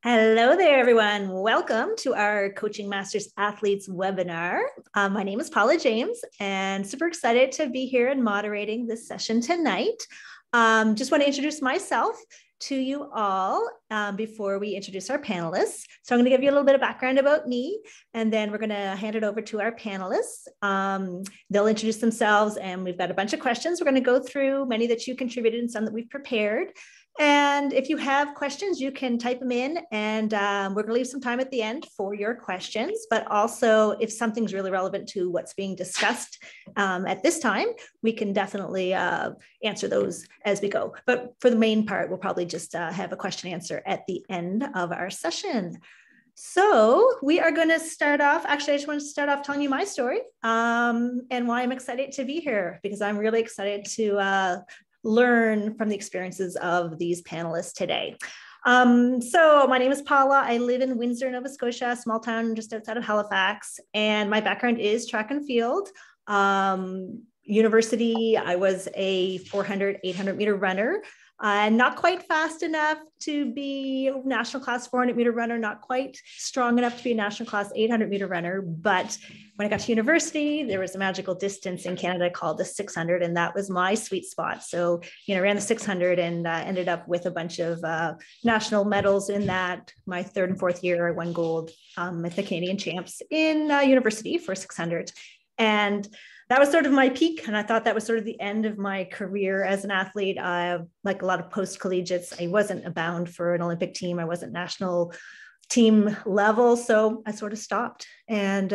Hello there, everyone. Welcome to our Coaching Masters Athletes webinar. My name is Paula James, and super excited to be here and moderating this session tonight. Just want to introduce myself to you all before we introduce our panelists. So I'm going to give you a little bit of background about me, and then we're going to hand it over to our panelists. They'll introduce themselves, and we've got a bunch of questions we're going to go through, many that you contributed and some that we've prepared. And if you have questions, you can type them in, and we're going to leave some time at the end for your questions. But also, if something's really relevant to what's being discussed at this time, we can definitely answer those as we go. But for the main part, we'll probably just have a question answer at the end of our session. So we are going to start off. Actually, I just want to start off telling you my story and why I'm excited to be here, because I'm really excited to learn from the experiences of these panelists today. So my name is Paula. I live in Windsor, Nova Scotia, a small town just outside of Halifax. And my background is track and field. University, I was a 400, 800 meter runner. Not quite fast enough to be a national class 400 meter runner, not quite strong enough to be a national class 800 meter runner. But when I got to university, there was a magical distance in Canada called the 600, and that was my sweet spot. So, ran the 600 and ended up with a bunch of national medals in that. My third and fourth year, I won gold at the Canadian champs in university for 600. And that was sort of my peak. And I thought that was sort of the end of my career as an athlete. Like a lot of post-collegiates, I wasn't bound for an Olympic team. I wasn't national team level. So I sort of stopped and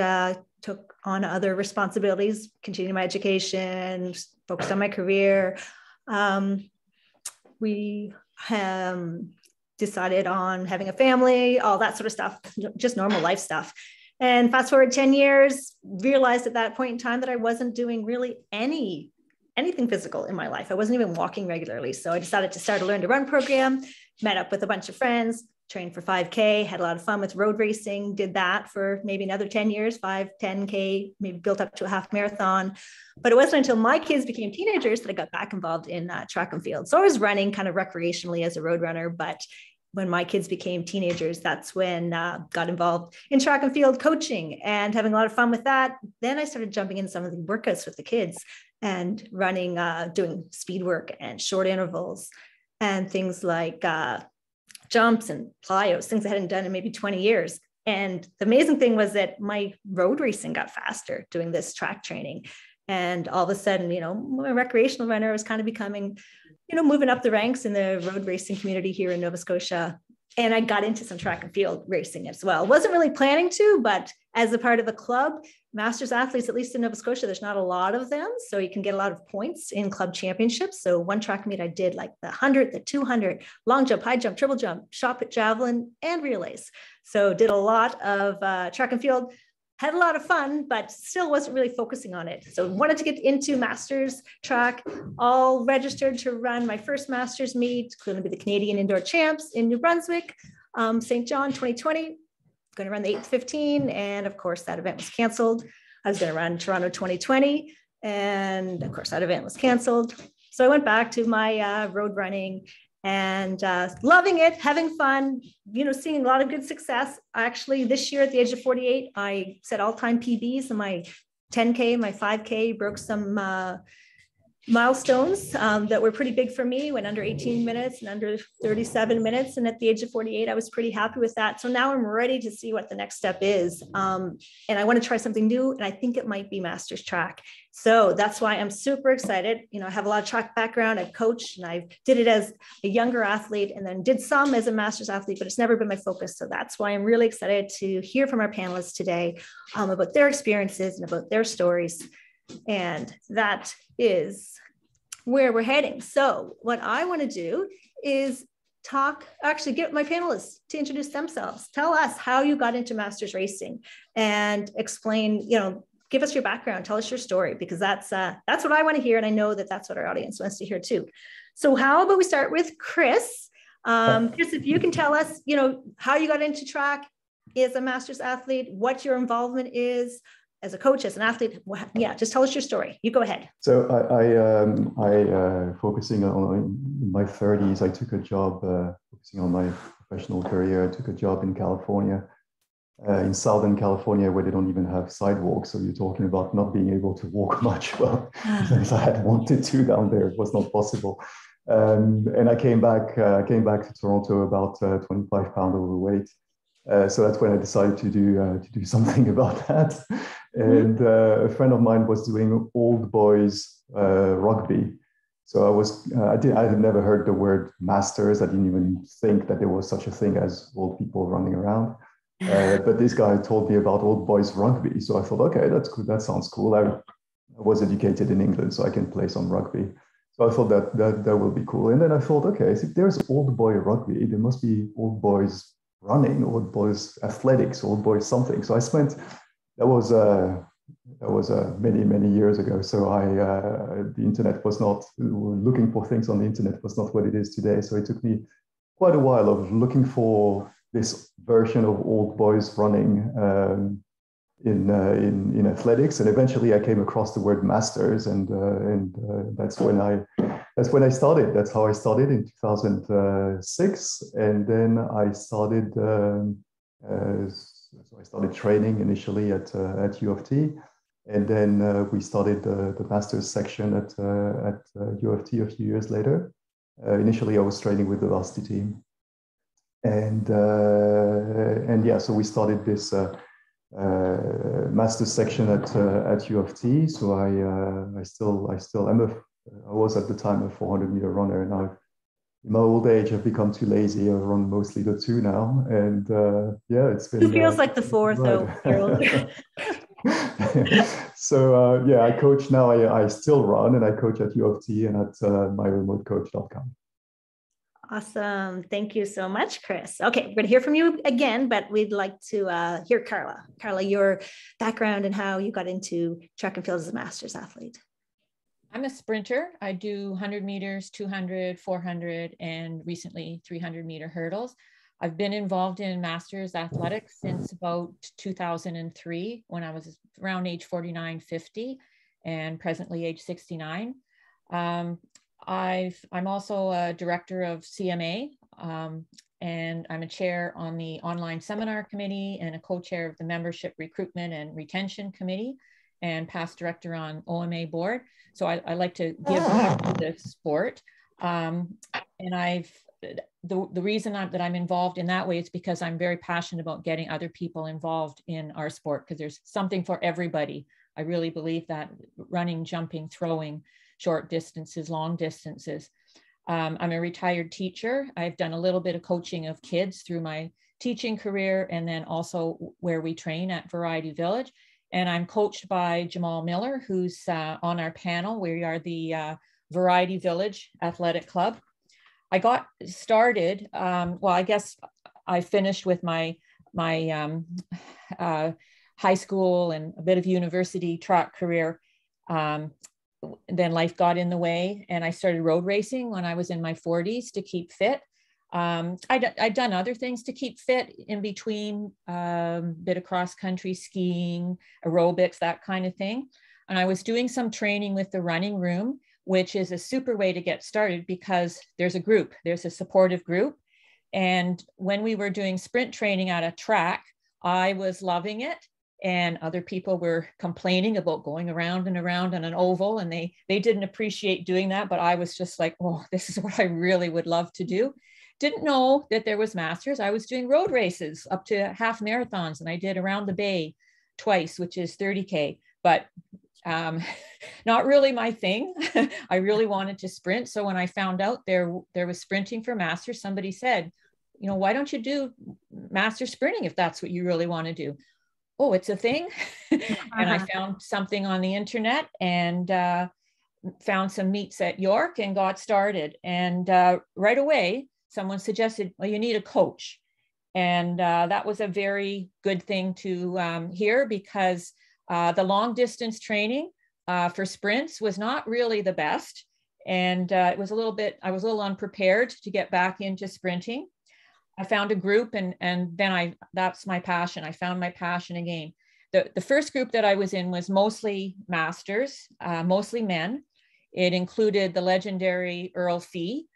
took on other responsibilities, continued my education, focused on my career. We decided on having a family, all that sort of stuff, just normal life stuff. And fast forward 10 years, realized at that point in time that I wasn't doing really anything physical in my life. I wasn't even walking regularly. So I decided to start a Learn to Run program, met up with a bunch of friends, trained for 5K, had a lot of fun with road racing, did that for maybe another 10 years, 5, 10K, maybe built up to a half marathon. But it wasn't until my kids became teenagers that I got back involved in track and field. So I was running kind of recreationally as a road runner, but when my kids became teenagers, that's when got involved in track and field coaching and having a lot of fun with that. Then I started jumping in some of the workouts with the kids and running, doing speed work and short intervals and things like jumps and plyos, things I hadn't done in maybe 20 years. And the amazing thing was that my road racing got faster doing this track training. And all of a sudden, a recreational runner was kind of becoming moving up the ranks in the road racing community here in Nova Scotia. And I got into some track and field racing as well. Wasn't really planning to, but as a part of a club, Masters athletes, at least in Nova Scotia, there's not a lot of them. So you can get a lot of points in club championships. So one track meet I did like the 100, the 200, long jump, high jump, triple jump, shot put, javelin, and relays. So did a lot of track and field. Had a lot of fun, but still wasn't really focusing on it. So wanted to get into Masters track, all registered to run my first Masters meet, going to be the Canadian Indoor Champs in New Brunswick, St. John 2020, going to run the 8:15. And of course, that event was canceled. I was going to run Toronto 2020. And of course, that event was canceled. So I went back to my road running and loving it, having fun, seeing a lot of good success. Actually, this year at the age of 48, I set all-time PBs in my 10K, my 5K, broke some milestones that were pretty big for me, went under 18 minutes and under 37 minutes. And at the age of 48, I was pretty happy with that. So now I'm ready to see what the next step is. And I want to try something new. And I think it might be Masters track. So that's why I'm super excited. I have a lot of track background. I've coached and I did it as a younger athlete and then did some as a Masters athlete, but it's never been my focus. So that's why I'm really excited to hear from our panelists today about their experiences and about their stories. And that is where we're heading. So what I want to do is get my panelists to introduce themselves. Tell us how you got into Masters racing and explain, give us your background, tell us your story, because that's what I want to hear. And I know that that's what our audience wants to hear too. So how about we start with Chris? Chris, if you can tell us, how you got into track as a Masters athlete, what your involvement is, as a coach, as an athlete? Yeah, just tell us your story. You go ahead. So focusing on in my 30s, I took a job focusing on my professional career. I took a job in California, in Southern California, where they don't even have sidewalks. So you're talking about not being able to walk much. Well, even if I had wanted to down there, it was not possible. And I came back to Toronto about 25 pounds overweight. So that's when I decided to do something about that. And a friend of mine was doing old boys rugby. So I had never heard the word masters. I didn't even think that there was such a thing as old people running around. But this guy told me about old boys rugby. So I thought, okay, that's good. That sounds cool. I was educated in England, so I can play some rugby. So I thought that will be cool. And then I thought, okay, if there's old boy rugby, there must be old boys running, old boys athletics, old boys something. So that was many years ago. So the internet was not, looking for things on the internet was not what it is today. So it took me quite a while of looking for this version of old boys running in athletics, and eventually I came across the word masters, and that's when I started. That's how I started in 2006, and then I started. So I started training initially at U of T, and then we started the masters section at U of T a few years later. Initially, I was training with the varsity team, and yeah, so we started this. Master's section at U of T. So I was at the time a 400-meter runner, and in my old age I've become too lazy. I run mostly the 2 now, and yeah, it's been. Who feels like the 4th though, Harold? So yeah, I coach now. I still run, and I coach at U of T and at myremotecoach.com. Awesome. Thank you so much, Chris. Okay, we're going to hear from you again, but we'd like to hear Carla. Carla, your background and how you got into track and field as a master's athlete. I'm a sprinter. I do 100 meters, 200, 400, and recently 300-meter hurdles. I've been involved in masters athletics since about 2003, when I was around age 49, 50, and presently age 69. I'm also a director of CMA, and I'm a chair on the online seminar committee and a co-chair of the membership recruitment and retention committee, and past director on OMA board. So I like to give to the sport. And the reason that I'm involved in that way is because I'm very passionate about getting other people involved in our sport, because there's something for everybody. I really believe that: running, jumping, throwing, short distances, long distances. I'm a retired teacher. I've done a little bit of coaching of kids through my teaching career, and then also where we train at Variety Village. And I'm coached by Jamal Miller, who's on our panel. We are the Variety Village Athletic Club. I got started, well, I guess I finished with my high school and a bit of university track career. Then life got in the way, and I started road racing when I was in my 40s to keep fit. I'd done other things to keep fit in between, bit of cross country skiing, aerobics, that kind of thing. And I was doing some training with the Running Room, which is a super way to get started because there's a supportive group. And when we were doing sprint training at a track, I was loving it. And other people were complaining about going around and around on an oval, and they didn't appreciate doing that. But I was just like, oh, this is what I really would love to do. Didn't know that there was masters. I was doing road races up to half marathons, and I did Around the Bay twice, which is 30K, but not really my thing. I really wanted to sprint. So when I found out there was sprinting for masters, somebody said, you know, why don't you do master sprinting if that's what you really want to do? Oh, it's a thing. And I found something on the internet and found some meets at York and got started. And right away, someone suggested, well, you need a coach. And that was a very good thing to hear, because the long distance training for sprints was not really the best. And I was a little unprepared to get back into sprinting. I found a group, and then that's my passion. I found my passion again. the first group that I was in was mostly masters, mostly men. It included the legendary Earl Fee,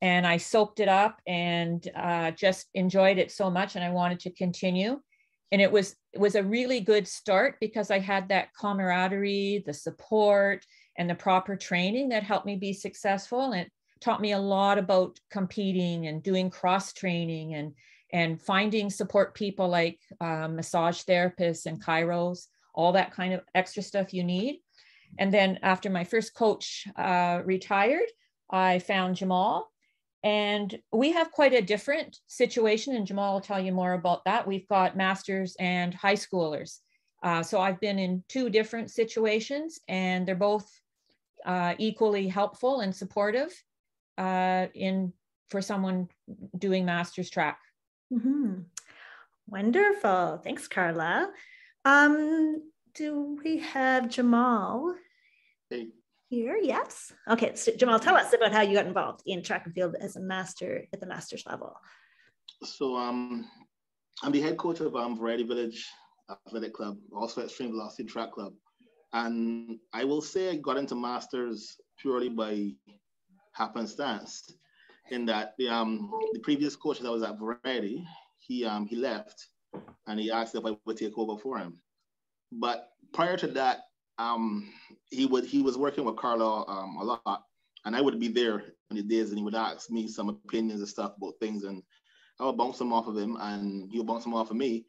and I soaked it up and just enjoyed it so much, and I wanted to continue. And it was a really good start because I had that camaraderie, the support, and the proper training that helped me be successful. And it taught me a lot about competing and doing cross training and finding support people like massage therapists and chiros, all that kind of extra stuff you need. And then after my first coach retired, I found Jamal. And we have quite a different situation, and Jamal will tell you more about that. We've got masters and high schoolers. So I've been in two different situations, and they're both equally helpful and supportive for someone doing master's track. Mm-hmm. Wonderful. Thanks, Carla. Do we have Jamal here? Yes. Okay, so Jamal, tell us about how you got involved in track and field as a master at the master's level. So I'm the head coach of Variety Village Athletic Club, also Extreme Velocity Track Club. And I will say I got into masters purely by happenstance, in that the previous coach that was at Variety, he left, and he asked if I would take over for him. But prior to that, he was working with Carla a lot, and I would be there in the days, and he would ask me some opinions and stuff about things, and I would bounce them off of him, and he would bounce them off of me.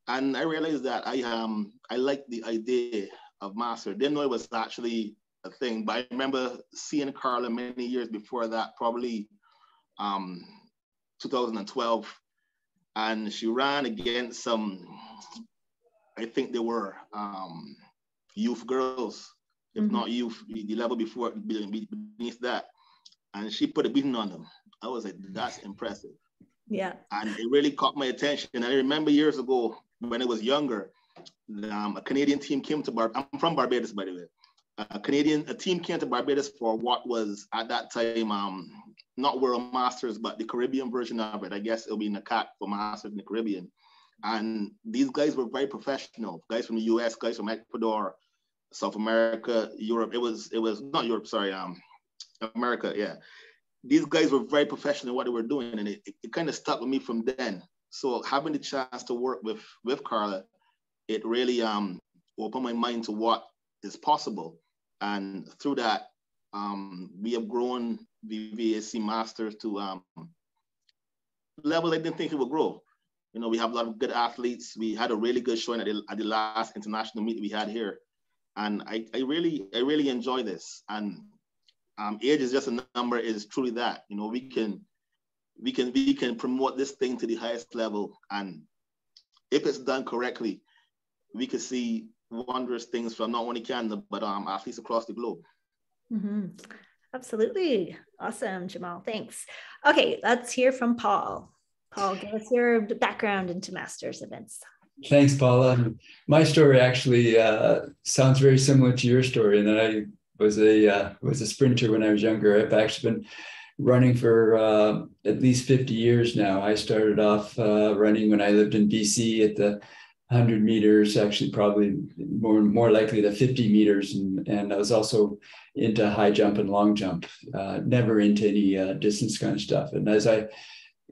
And I realized that I liked the idea of master. Didn't know it was actually a thing, but I remember seeing Carla many years before that, probably 2012, and she ran against some, I think they were youth girls, if not youth, the level before, beneath that. And she put a beating on them. I was like, that's impressive. Yeah. And it really caught my attention. And I remember years ago, when I was younger, a Canadian team came to Barbados. I'm from Barbados, by the way. A team came to Barbados for what was at that time, not World Masters, but the Caribbean version of it. I guess it'll be NACAT for Masters in the Caribbean. And these guys were very professional. Guys from the US, guys from Ecuador, South America, Europe. It was not Europe, sorry, America, yeah. These guys were very professional in what they were doing, and it kind of stuck with me from then. So having the chance to work with Carla, it really opened my mind to what is possible. And through that, we have grown the VAC Masters to level I didn't think it would grow. You know, we have a lot of good athletes. We had a really good showing at the last international meet we had here. And I really enjoy this. And age is just a number, is truly that. You know, we can promote this thing to the highest level. And if it's done correctly, we could see wondrous things from not only Canada, but athletes across the globe. Mm-hmm. Absolutely. Awesome, Jamal. Thanks. Okay, let's hear from Paul. Paul, give us your background into Masters events. Thanks, Paula. My story actually sounds very similar to your story, in that I was a sprinter when I was younger. I've actually been running for at least 50 years now. I started off running when I lived in BC at the 100 meters, actually probably more likely the 50 meters. And I was also into high jump and long jump, never into any distance kind of stuff. And as I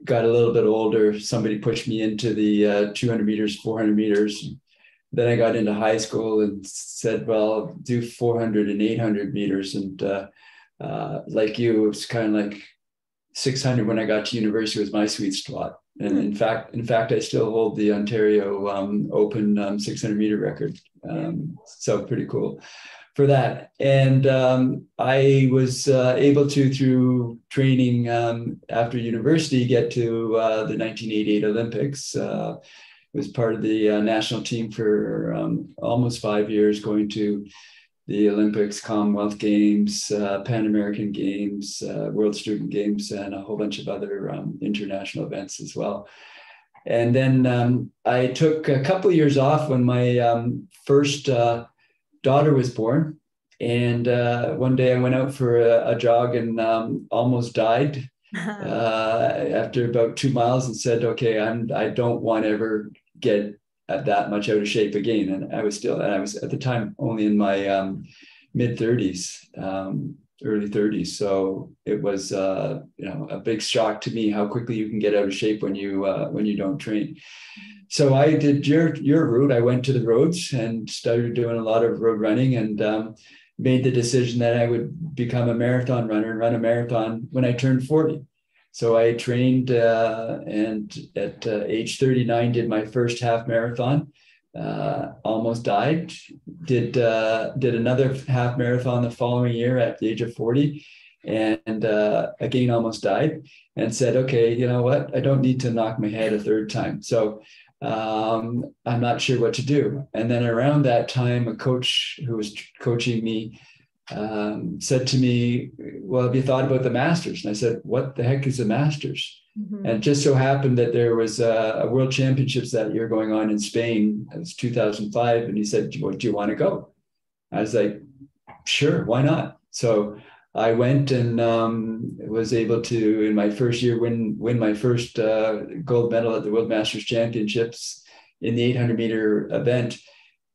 got a little bit older, somebody pushed me into the 200 meters, 400 meters. Then I got into high school and said, well, do 400 and 800 meters. And like you, it was kind of like 600 when I got to university was my sweet spot. And in fact, I still hold the Ontario Open 600 meter record. So pretty cool for that. And I was able to, through training after university, get to the 1988 Olympics. Was part of the national team for almost 5 years, going to the Olympics, Commonwealth Games, Pan American Games, World Student Games, and a whole bunch of other international events as well. And then I took a couple of years off when my first daughter was born. And one day I went out for a jog and almost died after about 2 miles, and said, okay, I don't want to ever get that much out of shape again. And I was at the time only in my mid 30s, early 30s. So it was, a big shock to me how quickly you can get out of shape when you don't train. So I did your route. I went to the roads and started doing a lot of road running, and made the decision that I would become a marathon runner and run a marathon when I turned 40. So I trained and at age 39 did my first half marathon. Almost died. Did another half marathon the following year at the age of 40, and again almost died. And said, okay, you know what? I don't need to knock my head a third time. So I'm not sure what to do. And then around that time, a coach who was coaching me said to me, well, have you thought about the Masters? And I said, what the heck is the Masters? Mm-hmm. And it just so happened that there was a World Championships that year going on in Spain. It was 2005. And he said, do you want to go? I was like, sure, why not? So I went and was able to, in my first year, win my first gold medal at the World Masters Championships in the 800-meter event.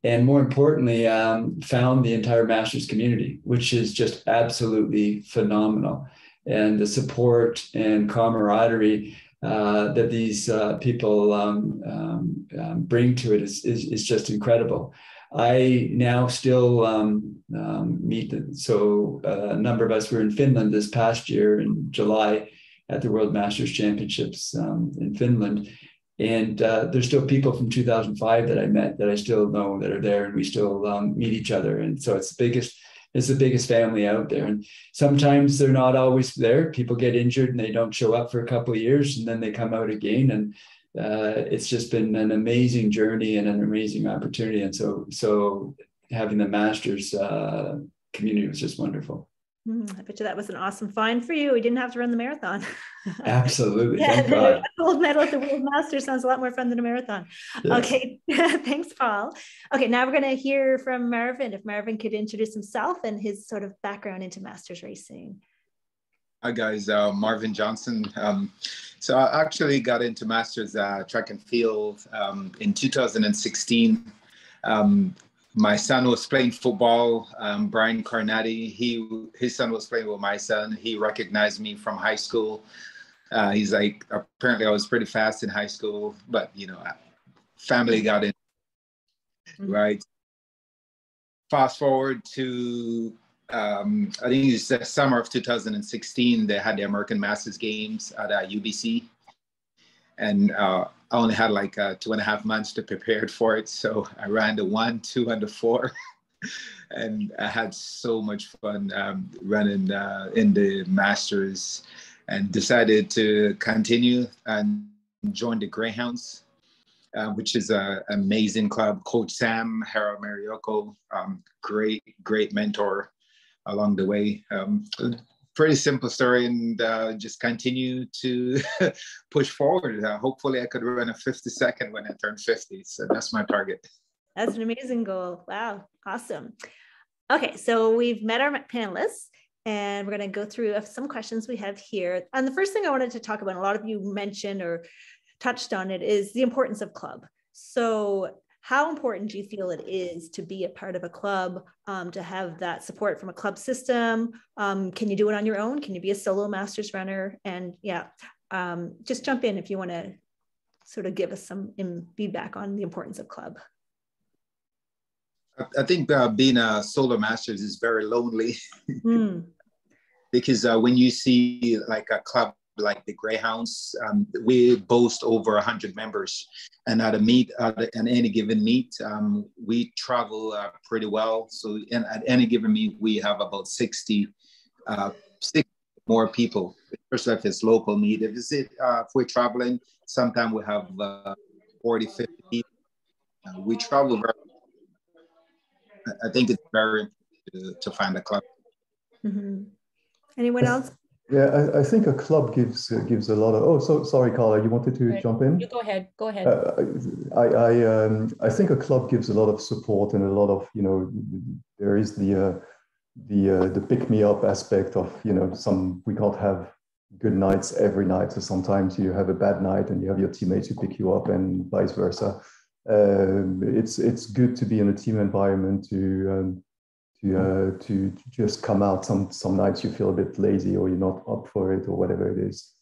And more importantly, found the entire Masters community, which is just absolutely phenomenal. And the support and camaraderie that these people bring to it is just incredible. I now still meet, a number of us were in Finland this past year in July at the World Masters Championships in Finland. And there's still people from 2005 that I met that I still know that are there, and we still meet each other. And so it's the biggest family out there. And sometimes they're not always there. People get injured and they don't show up for a couple of years, and then they come out again. And it's just been an amazing journey and an amazing opportunity. And so having the Masters community was just wonderful. I bet you that was an awesome find for you. We didn't have to run the marathon. Absolutely. Yeah, thank God. The gold medal at the World Masters sounds a lot more fun than a marathon. Yes. Okay, thanks, Paul. Okay, now we're going to hear from Marvin. If Marvin could introduce himself and his sort of background into Masters racing. Hi guys, Marvin Johnson. So I actually got into Masters track and field in 2016. My son was playing football, Brian Carnati. His son was playing with my son. He recognized me from high school. He's like, apparently I was pretty fast in high school, but family got in, right? Fast forward to, I think it's the summer of 2016, they had the American Masters Games at UBC. And I only had like 2.5 months to prepare for it. So I ran the 1, 2, and the 4. And I had so much fun running in the Masters, and decided to continue and join the Greyhounds, which is an amazing club. Coach Sam Hara Marioko, great mentor along the way. Pretty simple story, and just continue to push forward. Hopefully I could run a 52nd when I turn 50. So that's my target. That's an amazing goal. Wow. Awesome. Okay. So we've met our panelists, and we're going to go through some questions we have here. And the first thing I wanted to talk about, and a lot of you mentioned or touched on it, is the importance of club. So how important do you feel it is to be a part of a club, to have that support from a club system? Can you do it on your own? Can you be a solo Masters runner? And just jump in if you want to sort of give us some feedback on the importance of club. I think being a solo Masters is very lonely because when you see like a club like the Greyhounds, we boast over 100 members, and at any given meet, we travel pretty well. So at any given meet, we have about 60 more people, especially if it's local meet. If we're traveling, sometimes we have 40, 50 people. We travel very. I think it's very important to find a club. Mm-hmm. Anyone else? Yeah, I think a club gives a lot of. Oh, so sorry, Carla, you wanted to jump in? You go ahead. Go ahead. I think a club gives a lot of support and a lot of, there is the pick me up aspect of, we can't have good nights every night. So sometimes you have a bad night and you have your teammates who pick you up, and vice versa. It's good to be in a team environment to just come out. Some nights you feel a bit lazy or you're not up for it or whatever it is.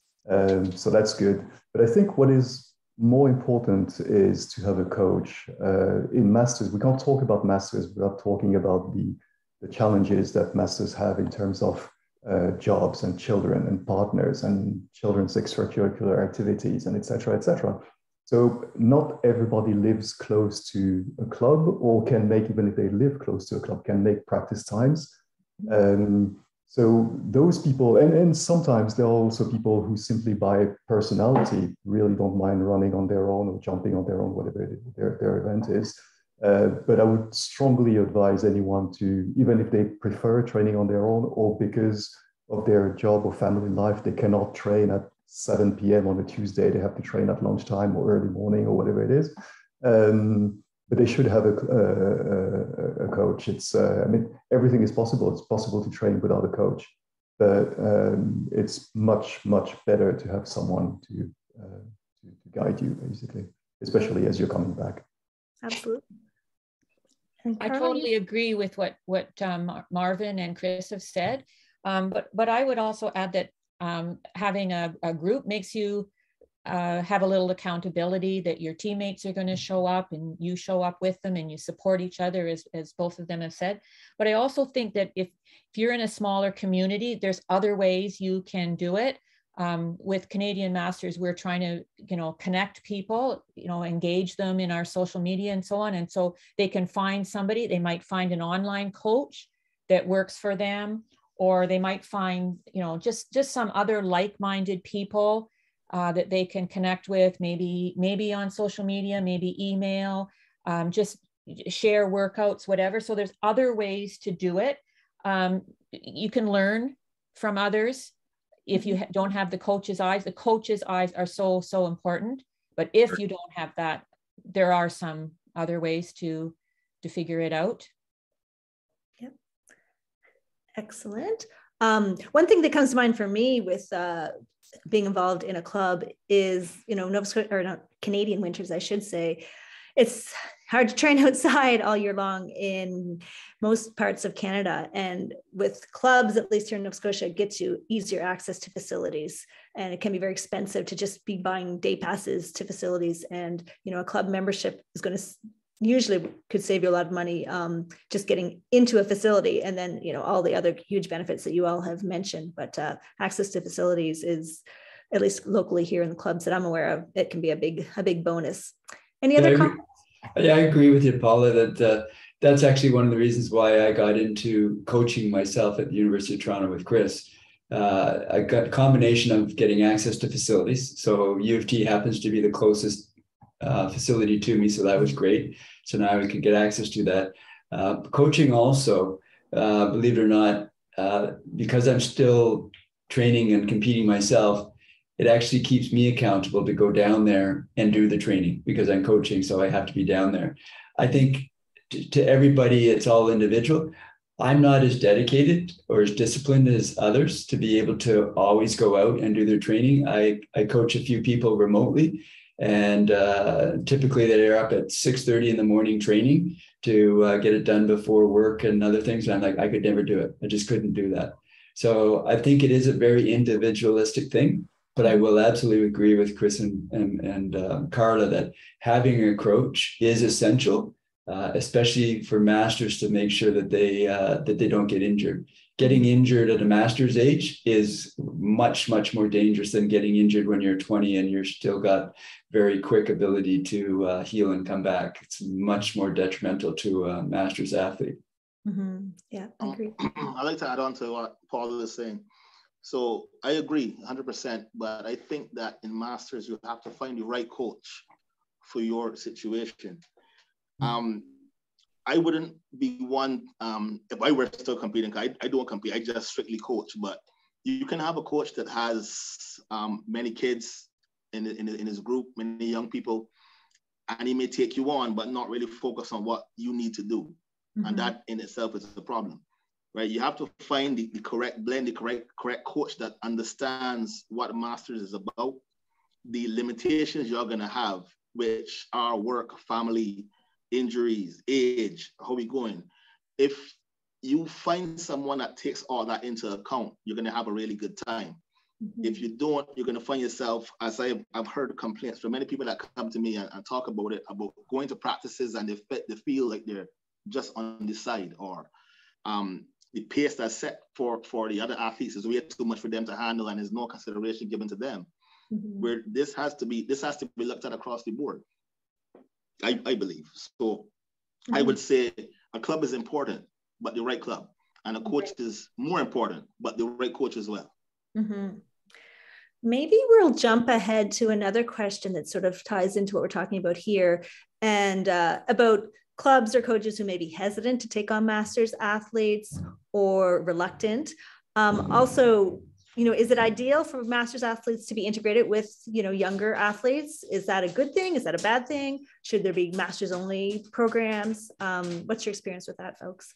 So that's good. But I think what is more important is to have a coach. In masters, we can't talk about masters without talking about the challenges that masters have in terms of jobs and children and partners and children's extracurricular activities and et cetera. So not everybody lives close to a club or can make, even if they live close to a club, can make practice times. So those people, and sometimes there are also people who simply by personality really don't mind running on their own or jumping on their own, whatever their event is. But I would strongly advise anyone to, even if they prefer training on their own or because of their job or family life, they cannot train at 7 p.m. on a Tuesday, they have to train at lunchtime or early morning or whatever it is. But they should have a coach. It's, I mean, everything is possible. It's possible to train without a coach, but it's much better to have someone to guide you, basically, especially as you're coming back. Absolutely. I totally agree with what Marvin and Chris have said, but I would also add that having a group makes you have a little accountability, that your teammates are going to show up and you show up with them and you support each other, as both of them have said. But I also think that if you're in a smaller community, there's other ways you can do it. With Canadian Masters, we're trying to, connect people, engage them in our social media and so on. And so they can find somebody, they might find an online coach that works for them, or they might find, just some other like-minded people that they can connect with, maybe on social media, maybe email, just share workouts, whatever. So there's other ways to do it. You can learn from others. If you don't have the coach's eyes are so important. But if you don't have that, there are some other ways to figure it out. Yep. Excellent. One thing that comes to mind for me with being involved in a club is, Nova Scotia, or not, Canadian winters, I should say. It's hard to train outside all year long in most parts of Canada. And with clubs, at least here in Nova Scotia, it gets you easier access to facilities. And it can be very expensive to just be buying day passes to facilities. And, a club membership is going to usually could save you a lot of money just getting into a facility. And then, all the other huge benefits that you all have mentioned. But access to facilities is, at least locally here in the clubs that I'm aware of, it can be a big bonus. Any other comments? Yeah, I agree with you, Paula, that that's actually one of the reasons why I got into coaching myself at the University of Toronto with Chris. I got a combination of getting access to facilities. So U of T happens to be the closest facility to me, so that was great. So now we could get access to that. Coaching also, believe it or not, because I'm still training and competing myself, it actually keeps me accountable to go down there and do the training because I'm coaching, so I have to be down there. I think to everybody, it's all individual. I'm not as dedicated or as disciplined as others to be able to always go out and do their training. I coach a few people remotely, and typically they're up at 6:30 in the morning training to get it done before work and other things. And I'm like, I could never do it. I just couldn't do that. So I think it is a very individualistic thing. But I will absolutely agree with Chris and Carla that having a coach is essential, especially for masters, to make sure that they don't get injured. Getting injured at a master's age is much more dangerous than getting injured when you're 20 and you're still got very quick ability to heal and come back. It's much more detrimental to a master's athlete. Mm-hmm. Yeah, I agree. I'd like to add on to what Paul is saying. So I agree 100%, but I think that in masters, you have to find the right coach for your situation. I wouldn't be one, if I were still competing, I don't compete, I just strictly coach, but you can have a coach that has many kids in his group, many young people, and he may take you on, but not really focus on what you need to do. Mm-hmm. And that in itself is a problem. Right, you have to find the correct blend, the correct coach that understands what masters is about, the limitations you're going to have, which are work, family, injuries, age, how we going. If you find someone that takes all that into account, you're going to have a really good time. Mm-hmm. If you don't, you're going to find yourself, as I've heard complaints from many people that come to me and talk about it, about going to practices and they feel like they're just on the side, or the pace that's set for the other athletes is way too much for them to handle, and there's no consideration given to them. Mm-hmm. Where this has to be looked at across the board, I believe. So mm-hmm. I would say a club is important, but the right club, and a coach is more important, but the right coach as well. Mm-hmm. Maybe we'll jump ahead to another question that sort of ties into what we're talking about here, and about clubs or coaches who may be hesitant to take on masters athletes or reluctant. Also, is it ideal for masters athletes to be integrated with, younger athletes? Is that a good thing? Is that a bad thing? Should there be masters only programs? What's your experience with that, folks?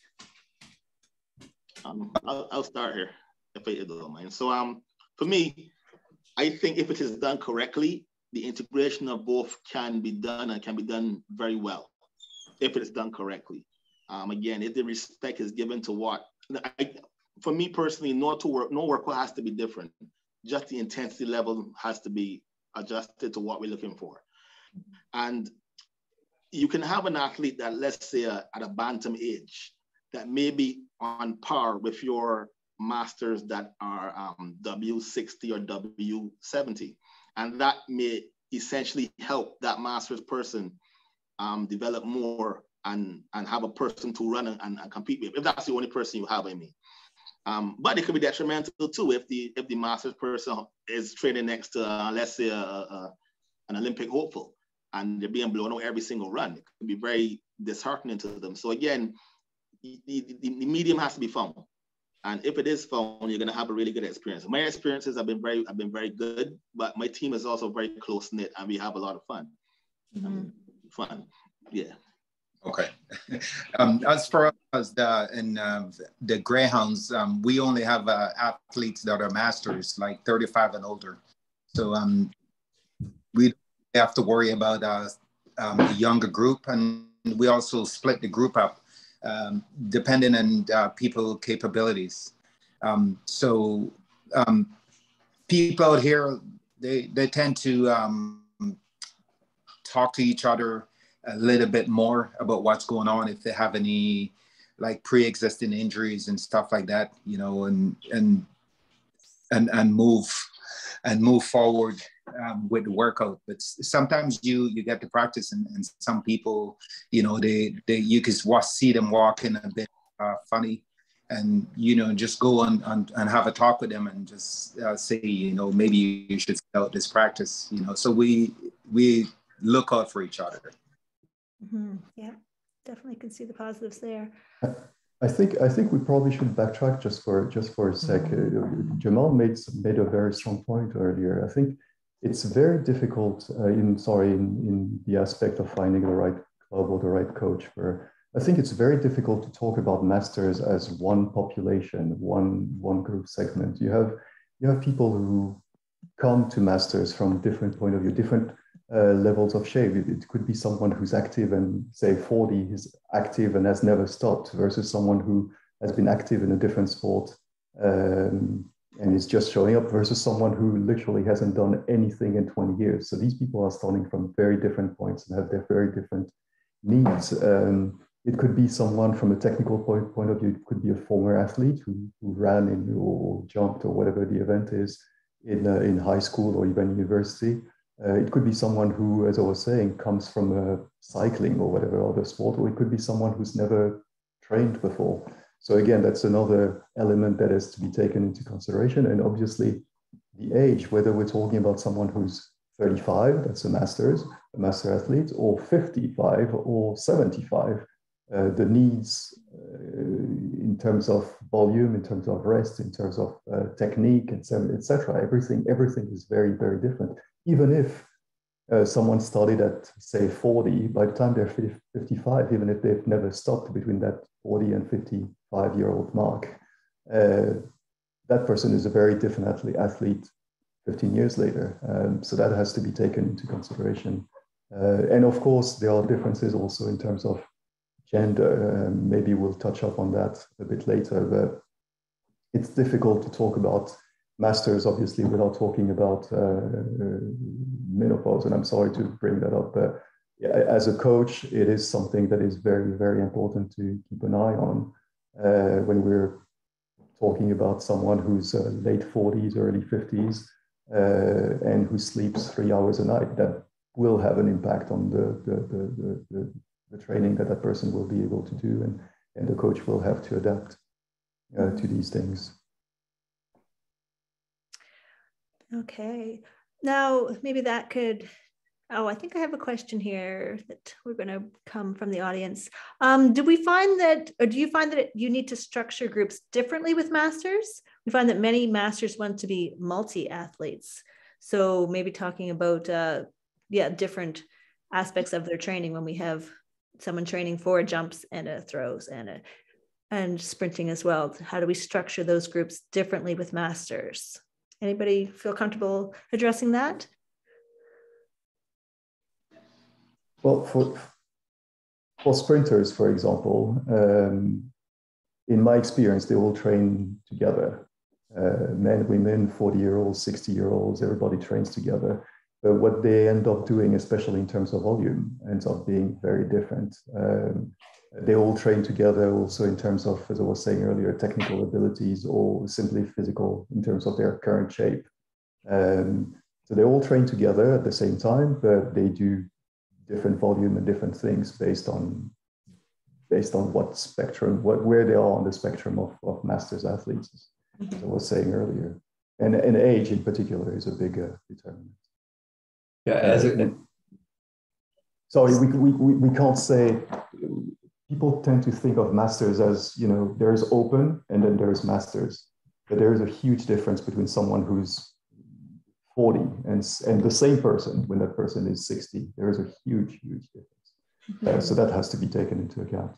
I'll start here, if you don't mind. So for me, I think if it is done correctly, the integration of both can be done, and can be done very well if it is done correctly. Again, if the respect is given to what, for me personally, no work has to be different. Just the intensity level has to be adjusted to what we're looking for. And you can have an athlete that, let's say at a bantam age, that may be on par with your masters that are W60 or W70. And that may essentially help that masters person develop more and have a person to run and compete with, if that's the only person you have, I mean. But it could be detrimental too if the masters person is training next to, let's say, an Olympic hopeful, and they're being blown out every single run. It could be very disheartening to them. So again, the medium has to be found. And if it is found, you're going to have a really good experience. My experiences have been very good, but my team is also very close knit, and we have a lot of fun. Mm-hmm. Fun, yeah. Okay. As far as the Greyhounds, we only have athletes that are masters, like 35 and older. So we have to worry about a younger group, and we also split the group up depending on people's capabilities. So people out here, they tend to talk to each other a little bit more about what's going on, if they have any like pre-existing injuries and stuff like that, and move forward with the workout. But sometimes you get to practice, and some people, they you can see them walking a bit funny, and just go and have a talk with them and just say, maybe you should start this practice. So we look out for each other. Mm-hmm. Yeah, definitely can see the positives there. I think we probably should backtrack just for a sec. Jamal made a very strong point earlier. I think it's very difficult in the aspect of finding the right club or the right coach. I think it's very difficult to talk about masters as one population, one group segment. You have people who come to masters from different point of view, different levels of shape. It could be someone who's active and say 40 is active and has never stopped, versus someone who has been active in a different sport and is just showing up, versus someone who literally hasn't done anything in 20 years. So these people are starting from very different points and have their very different needs. It could be someone from a technical point of view. It could be a former athlete who ran or jumped or whatever the event is in high school or even university. It could be someone who, as I was saying, comes from cycling or whatever other sport, or it could be someone who's never trained before. So again, that's another element that has to be taken into consideration. And obviously the age, whether we're talking about someone who's 35, that's a master athlete, or 55 or 75, the needs in terms of volume, in terms of rest, in terms of technique, etc. Everything is very, very different. Even if someone started at, say, 40, by the time they're 55, even if they've never stopped between that 40 and 55-year-old mark, that person is a very different athlete 15 years later. So that has to be taken into consideration And of course, there are differences also in terms of gender. Maybe we'll touch up on that a bit later, but it's difficult to talk about masters, obviously, without talking about menopause. And I'm sorry to bring that up, but as a coach, it is something that is very, very important to keep an eye on when we're talking about someone who's late 40s, early 50s, and who sleeps 3 hours a night. That will have an impact on the training that person will be able to do, and the coach will have to adapt to these things. Okay. Now, maybe that could, I think I have a question here that we're going to come from the audience. Do you find that you need to structure groups differently with masters? We find that many masters want to be multi-athletes. So maybe talking about, different aspects of their training when we have someone training for jumps and throws and sprinting as well. How do we structure those groups differently with masters? Anybody feel comfortable addressing that? Well, for sprinters, for example, in my experience, they all train together. Men, women, 40-year-olds, 60-year-olds, everybody trains together. But what they end up doing, especially in terms of volume, ends up being very different. They all train together also in terms of, as I was saying earlier, technical abilities or simply physical in terms of their current shape. So they all train together at the same time, but they do different volume and different things based on what spectrum, where they are on the spectrum of masters athletes, as I was saying earlier. And age in particular is a big determinant. Yeah, sorry, we can't say. People tend to think of masters as, there is open and then there is masters, but there is a huge difference between someone who's 40 and the same person when that person is 60. There is a huge difference. So that has to be taken into account.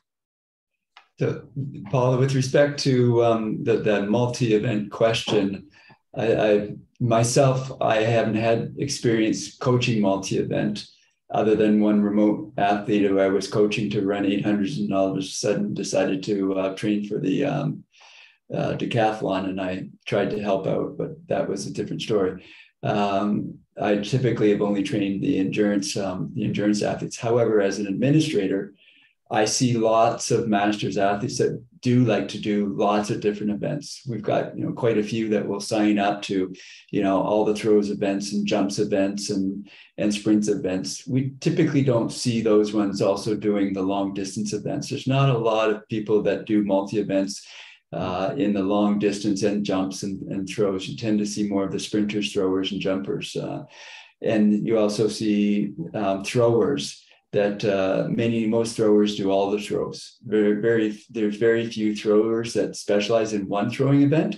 So, Paula, with respect to the multi-event question, I haven't had experience coaching multi-event other than one remote athlete who I was coaching to run 800s and all of a sudden decided to train for the decathlon, and I tried to help out, but that was a different story. I typically have only trained the endurance athletes. However, as an administrator, I see lots of masters athletes that do like to do lots of different events. We've got, quite a few that will sign up to, all the throws events and jumps events and sprints events. We typically don't see those ones also doing the long distance events. There's not a lot of people that do multi-events in the long distance and jumps and throws. You tend to see more of the sprinters, throwers, and jumpers. And you also see throwers that most throwers do all the throws. There's very few throwers that specialize in one throwing event.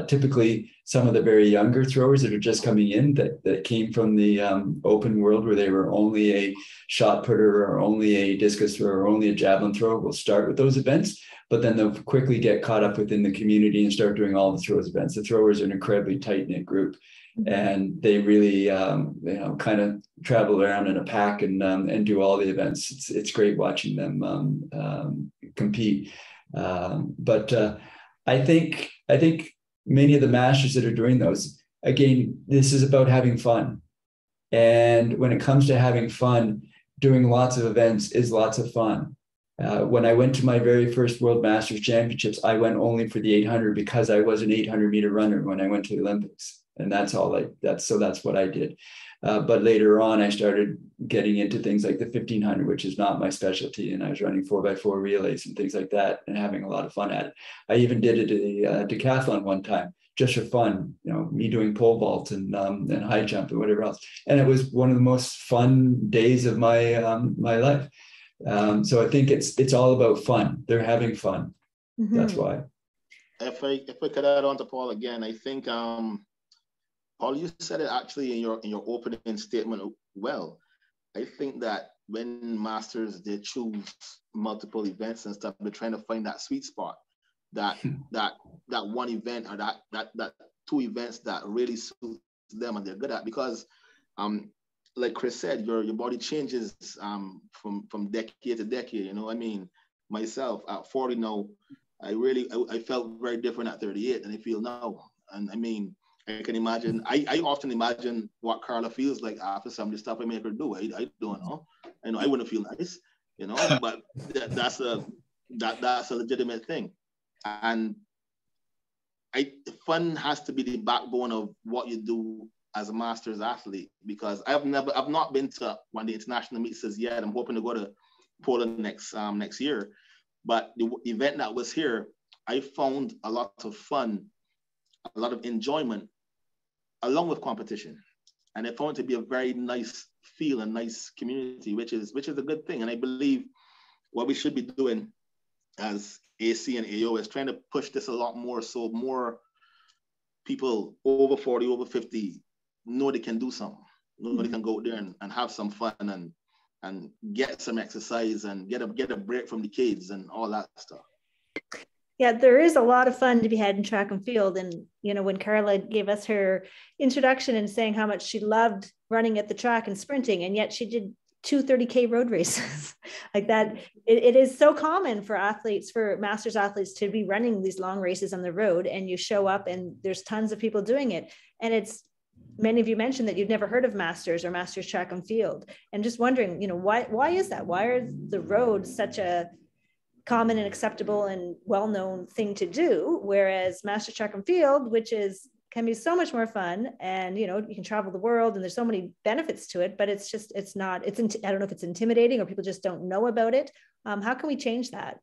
Typically, some of the very younger throwers that are just coming in that came from the open world where they were only a shot putter or only a discus thrower or only a javelin thrower will start with those events, but then they'll quickly get caught up within the community and start doing all the throws events. The throwers are an incredibly tight-knit group, and they really kind of travel around in a pack and do all the events. It's great watching them compete. But I think many of the masters that are doing those, again, this is about having fun. And when it comes to having fun, doing lots of events is lots of fun. When I went to my very first World Masters Championships, I went only for the 800 because I was an 800-meter runner when I went to the Olympics. And that's what I did. But later on, I started getting into things like the 1500, which is not my specialty. And I was running 4x4 relays and things like that and having a lot of fun at it. I even did it at a decathlon one time, just for fun, me doing pole vault and high jump and whatever else. And it was one of the most fun days of my life. So I think it's all about fun. They're having fun. Mm-hmm. That's why. If I could add on to Paul again, I think Paul, you said it actually in your opening statement well. I think that when masters, they choose multiple events and stuff, they're trying to find that sweet spot, that one event or that two events that really suits them and they're good at. Because like Chris said, your body changes from decade to decade. You know, I mean, myself at 40 now, I felt very different at 38 than I feel now. And I mean, I can imagine, I often imagine what Carla feels like after some of the stuff I make her do. I don't know. I know I wouldn't feel nice, you know, but that's a legitimate thing. And fun has to be the backbone of what you do as a masters athlete, because I've not been to one of the international meets yet. I'm hoping to go to Poland next year. But the event that was here, I found a lot of fun, a lot of enjoyment, along with competition. And I found it to be a very nice feel, a nice community, which is a good thing. And I believe what we should be doing as AC and AO is trying to push this a lot more, so more people over 40, over 50 know they can do something. Know they can go out there and have some fun and get some exercise and get a break from the kids and all that stuff. Yeah, there is a lot of fun to be had in track and field. And, you know, when Carla gave us her introduction and saying how much she loved running at the track and sprinting, and yet she did 2 30K road races like that. It is so common for athletes, for masters athletes, to be running these long races on the road, and you show up and there's tons of people doing it. And it's, many of you mentioned that you've never heard of masters or masters track and field, and just wondering, you know, why is that? Why are the roads such a common and acceptable and well-known thing to do, whereas masters track and field, which can be so much more fun, and, you know, you can travel the world and there's so many benefits to it, but I don't know if it's intimidating or people just don't know about it. How can we change that?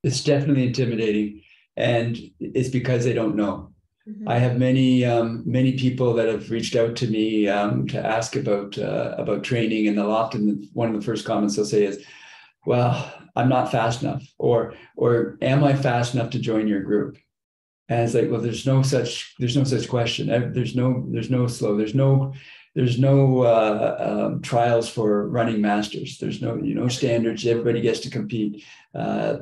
It's definitely intimidating, and it's because they don't know. Mm-hmm. I have many people that have reached out to me to ask about training, and often one of the first comments they'll say is, well, I'm not fast enough, or am I fast enough to join your group? And it's like, well, there's no such question. There's no slow. There's no trials for running masters. There's no standards. Everybody gets to compete.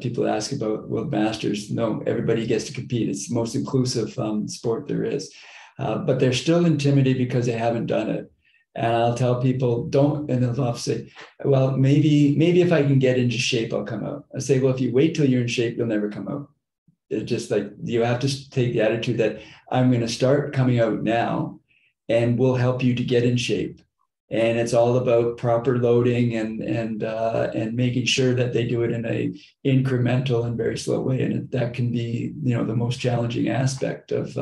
People ask about World Masters. No, everybody gets to compete. It's the most inclusive sport there is. But they're still intimidated because they haven't done it. And I'll tell people, don't, and they'll say, well, maybe if I can get into shape, I'll come out. I say, well, if you wait till you're in shape, you'll never come out. It's just like, you have to take the attitude that I'm going to start coming out now, and we'll help you to get in shape. And it's all about proper loading and making sure that they do it in a incremental and very slow way. And that can be, the most challenging aspect of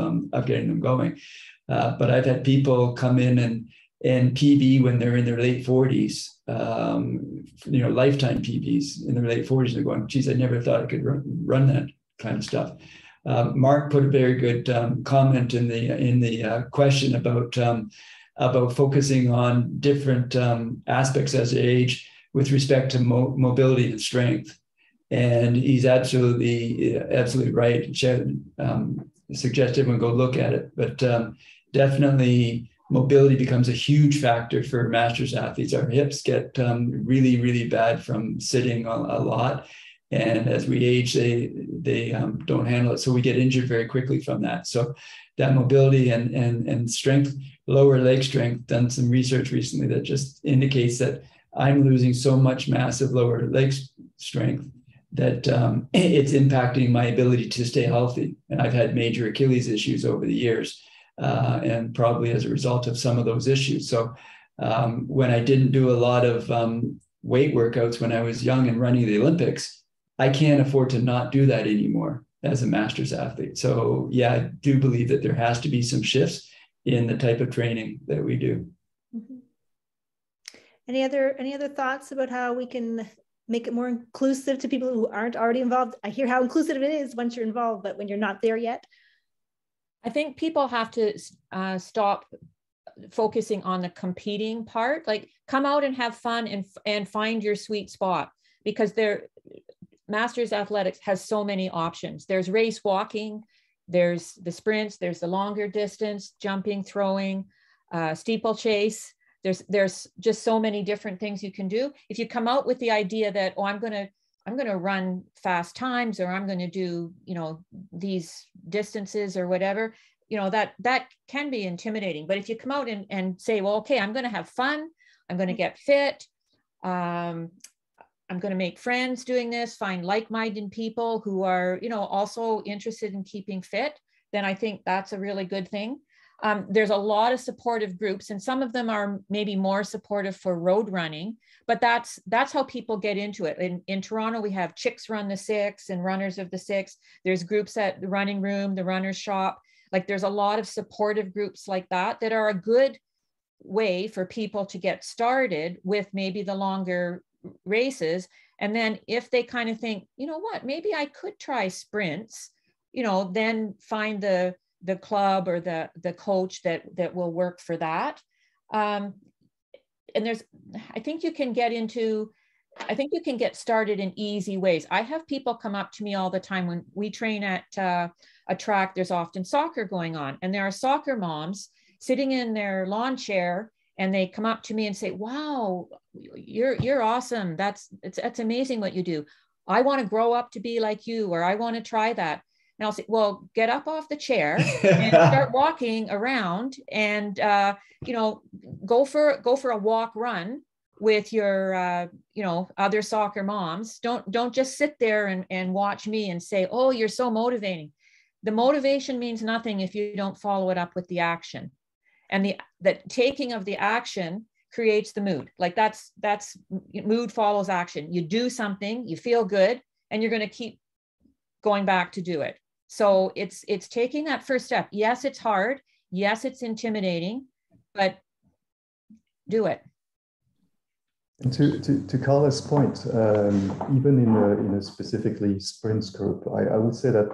getting them going. But I've had people come in and PB when they're in their late 40s, lifetime PBs in their late 40s. They're going, geez, I never thought I could run that kind of stuff. Mark put a very good comment in the question about focusing on different aspects as they age with respect to mobility and strength. And he's absolutely right. Suggest everyone go look at it, but definitely mobility becomes a huge factor for masters athletes. Our hips get really, really bad from sitting a lot. And as we age, they don't handle it. So we get injured very quickly from that. So that mobility and strength, lower leg strength, done some research recently that just indicates that I'm losing so much massive lower leg strength that it's impacting my ability to stay healthy. And I've had major Achilles issues over the years, and probably as a result of some of those issues. So when I didn't do a lot of weight workouts when I was young and running the Olympics, I can't afford to not do that anymore as a masters athlete. So yeah, I do believe that there has to be some shifts in the type of training that we do. Mm-hmm. Any other thoughts about how we can make it more inclusive to people who aren't already involved? I hear how inclusive it is once you're involved, but when you're not there yet. I think people have to stop focusing on the competing part. Like, come out and have fun and find your sweet spot, because Masters Athletics has so many options. There's race walking, there's the sprints, there's the longer distance, jumping, throwing, steeplechase. There's just so many different things you can do. If you come out with the idea that, oh, I'm going to run fast times, or I'm going to do, these distances or whatever, that can be intimidating. But if you come out and say, well, okay, I'm going to have fun, I'm going to get fit, I'm going to make friends doing this, find like-minded people who are, also interested in keeping fit, then I think that's a really good thing. There's a lot of supportive groups, and some of them are maybe more supportive for road running, but that's how people get into it. In Toronto, we have Chicks Run the Six and Runners of the Six. There's groups at the Running Room, the Runner's Shop. Like, there's a lot of supportive groups like that are a good way for people to get started with maybe the longer races. And then if they kind of think, you know what, maybe I could try sprints, then find the club or the coach that will work for that. And I think you can get started in easy ways. I have people come up to me all the time when we train at a track. There's often soccer going on, and there are soccer moms sitting in their lawn chair, and they come up to me and say, wow, you're awesome. That's amazing what you do. I want to grow up to be like you, or I want to try that. And I'll say, well, get up off the chair and start walking around, and go for a walk run with your other soccer moms. Don't just sit there and watch me and say, oh, you're so motivating. The motivation means nothing if you don't follow it up with the action. And the taking of the action creates the mood. Like that's mood follows action. You do something, you feel good, and you're going to keep going back to do it. So it's taking that first step. Yes, it's hard. Yes, it's intimidating, but do it. And to Carla's point, even in a specifically sprints group, I would say that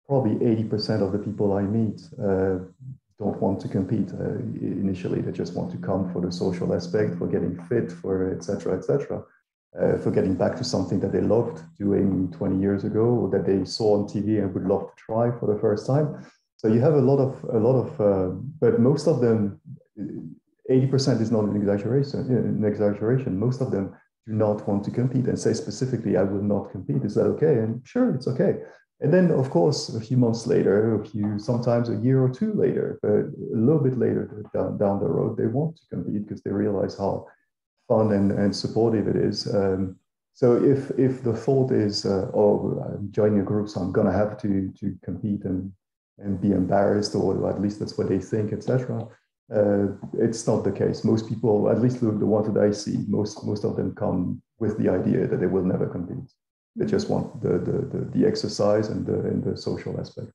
probably 80% of the people I meet don't want to compete initially. They just want to come for the social aspect, for getting fit, for et cetera, for getting back to something that they loved doing 20 years ago, or that they saw on TV and would love to try for the first time. So you have a lot of, but most of them, 80% is not an exaggeration. Most of them do not want to compete and say specifically, I will not compete. Is that okay? And sure, it's okay. And then, of course, a few months later, sometimes a year or two later, but a little bit later down the road, they want to compete because they realize how fun and supportive it is. So if the thought is, I'm joining a group, so I'm going to have to compete and be embarrassed, or at least that's what they think, etc. It's not the case. Most people, at least the ones that I see, most of them come with the idea that they will never compete. They just want the exercise and the social aspect.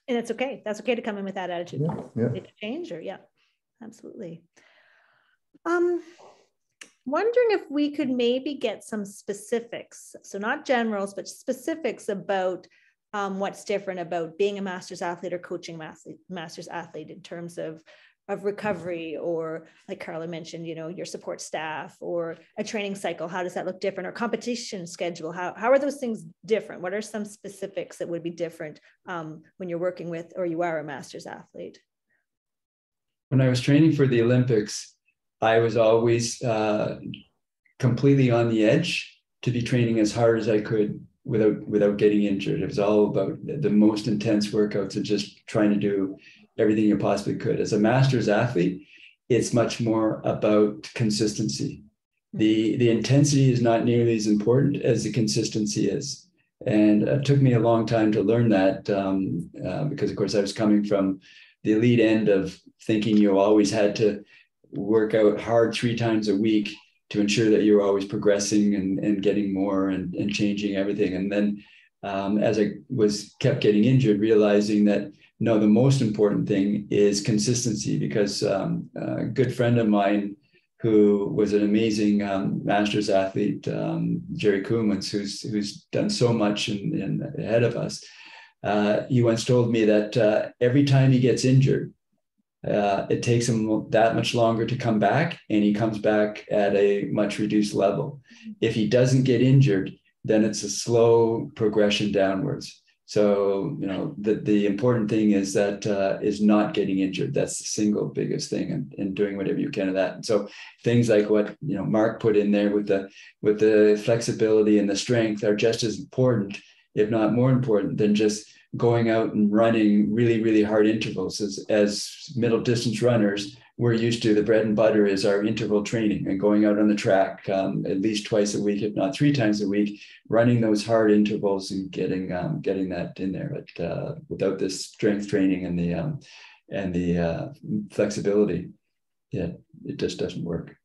And it's okay. That's okay to come in with that attitude. Yeah. It change, or absolutely. Wondering if we could maybe get some specifics. So not generals, but specifics about what's different about being a master's athlete or coaching master's athlete in terms of recovery, or like Carla mentioned, your support staff, or a training cycle. How does that look different? Or competition schedule? How are those things different? What are some specifics that would be different when you're working with, or you are a master's athlete? When I was training for the Olympics, I was always completely on the edge to be training as hard as I could without getting injured. It was all about the most intense workouts and just trying to do everything you possibly could. As a master's athlete, it's much more about consistency. The intensity is not nearly as important as the consistency is. And it took me a long time to learn that because, of course, I was coming from the elite end of thinking you always had to work out hard 3 times a week to ensure that you're always progressing and getting more and changing everything. And then as I kept getting injured, realizing that, no, the most important thing is consistency, because a good friend of mine who was an amazing master's athlete, Jerry Koumans, who's done so much ahead of us, he once told me that every time he gets injured, it takes him that much longer to come back, and he comes back at a much reduced level. If he doesn't get injured, then it's a slow progression downwards. So, the important thing is that is not getting injured. That's the single biggest thing, and doing whatever you can of that. And so things like what, Mark put in there with the flexibility and the strength are just as important, if not more important, than just going out and running really, really hard intervals. As middle distance runners, we're used to the bread and butter is our interval training and going out on the track at least twice a week, if not 3 times a week, running those hard intervals and getting that in there. But without this strength training and the flexibility, yeah, it just doesn't work.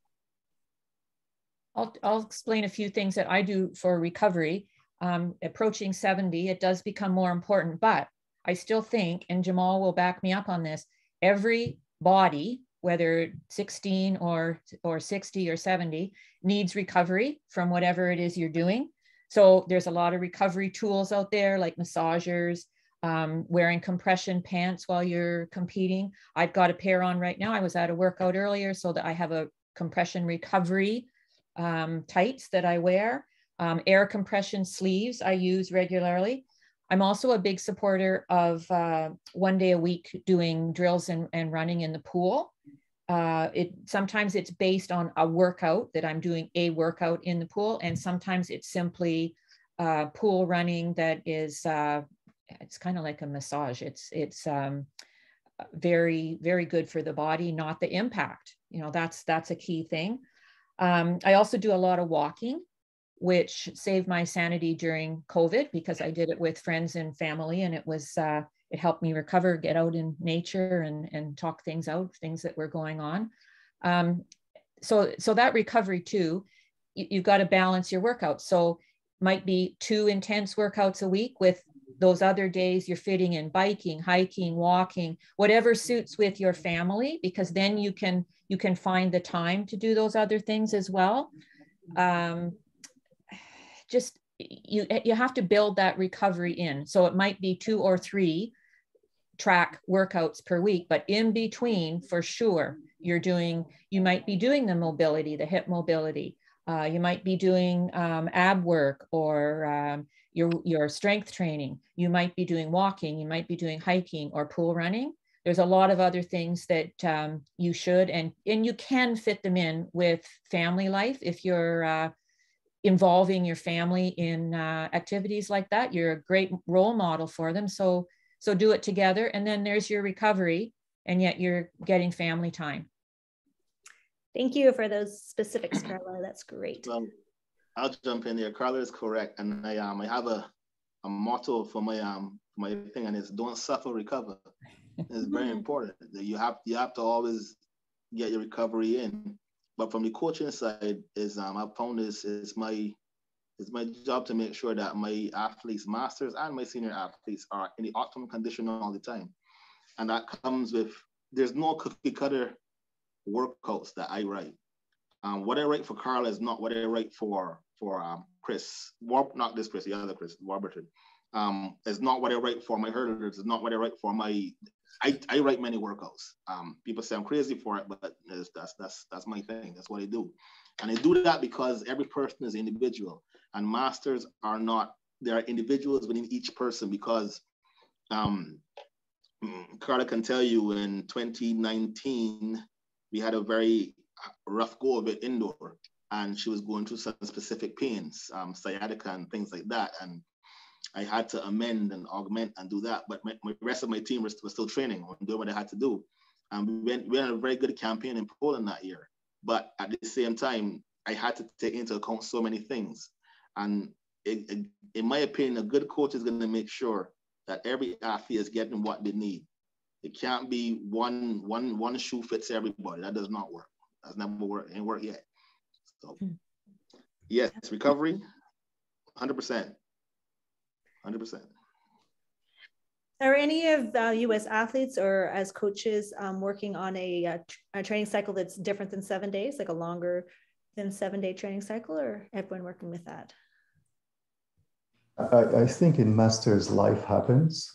I'll explain a few things that I do for recovery. Approaching 70, it does become more important, but I still think, and Jamal will back me up on this, every body, whether 16 or 60 or 70, needs recovery from whatever it is you're doing. So there's a lot of recovery tools out there, like massagers, wearing compression pants while you're competing. I've got a pair on right now. I was at a workout earlier, so that I have a compression recovery tights that I wear. Air compression sleeves I use regularly. I'm also a big supporter of 1 day a week doing drills and running in the pool. Sometimes it's based on a workout that I'm doing a workout in the pool, and sometimes it's simply pool running that is, it's kind of like a massage. It's very, very good for the body, not the impact. You know, that's a key thing. I also do a lot of walking, which saved my sanity during COVID because I did it with friends and family, and it helped me recover, get out in nature and talk things out, things that were going on. So that recovery too, you've got to balance your workouts. So might be 2 intense workouts a week, with those other days you're fitting in biking, hiking, walking, whatever suits with your family, because then you can find the time to do those other things as well. Just you have to build that recovery in. So it might be 2 or 3 track workouts per week, but in between, for sure, you might be doing the mobility, the hip mobility. You might be doing ab work or your strength training. You might be doing walking. You might be doing hiking or pool running. There's a lot of other things that you should, and you can fit them in with family life. If you're involving your family in activities like that, you're a great role model for them. So do it together, and then there's your recovery, and yet you're getting family time. Thank you for those specifics, Carla. That's great. Well, I'll jump in there. Carla is correct, and I have a motto for my thing, and it's don't suffer, recover. It's very important. You have to always get your recovery in. But from the coaching side, I've found it's my job to make sure that my athletes, masters and my senior athletes, are in the optimum condition all the time. And that comes with, there's no cookie cutter workouts that I write. What I write for Carla is not what I write for Chris. Not this Chris, the other Chris, Warburton. It's not what I write for my hurdlers. It's not what I write for my. I write many workouts. People say I'm crazy for it, but that's my thing. That's what I do, and I do that because every person is individual, and masters are not. There are individuals within each person, because Carla can tell you in 2019 we had a very rough go of it indoor, and she was going through some specific pains, sciatica and things like that, and I had to amend and augment and do that, but my rest of my team was still training and doing what I had to do. And we had a very good campaign in Poland that year, but at the same time, I had to take into account so many things. And in my opinion, a good coach is going to make sure that every athlete is getting what they need. It can't be one shoe fits everybody. That does not work. That's never worked. Ain't worked yet. So yes, recovery, 100%. 100%. Are any of you as athletes or as coaches working on a training cycle that's different than 7 days, like a longer than 7-day training cycle, or everyone working with that? I think in masters life happens.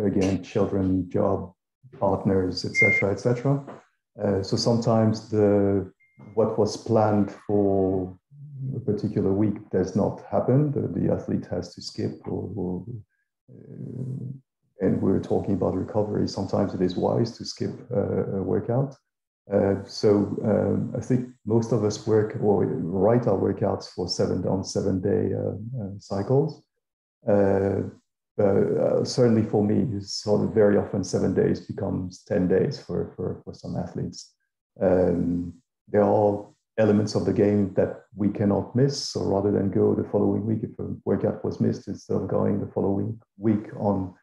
Again, children, job, partners, etc., etc. So sometimes what was planned for a particular week does not happen. The athlete has to skip, and we're talking about recovery. Sometimes it is wise to skip a workout. So I think most of us work or write our workouts for 7 day cycles. certainly for me, it's sort of very often 7 days becomes 10 days for some athletes. There are elements of the game that we cannot miss. So rather than go the following week, if a workout was missed, instead of going the following week on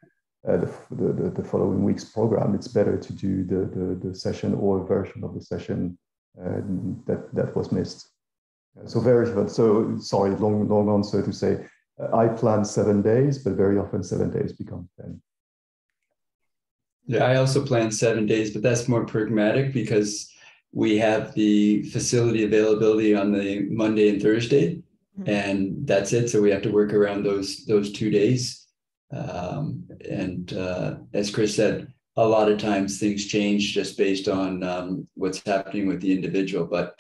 the following week's program, it's better to do the session or a version of the session that was missed. So sorry, long answer to say, I plan 7 days, but very often 7 days become 10. Yeah, I also plan 7 days, but that's more pragmatic because we have the facility availability on the Monday and Thursday, and that's it. So we have to work around those 2 days. As Chris said, a lot of times things change just based on what's happening with the individual. But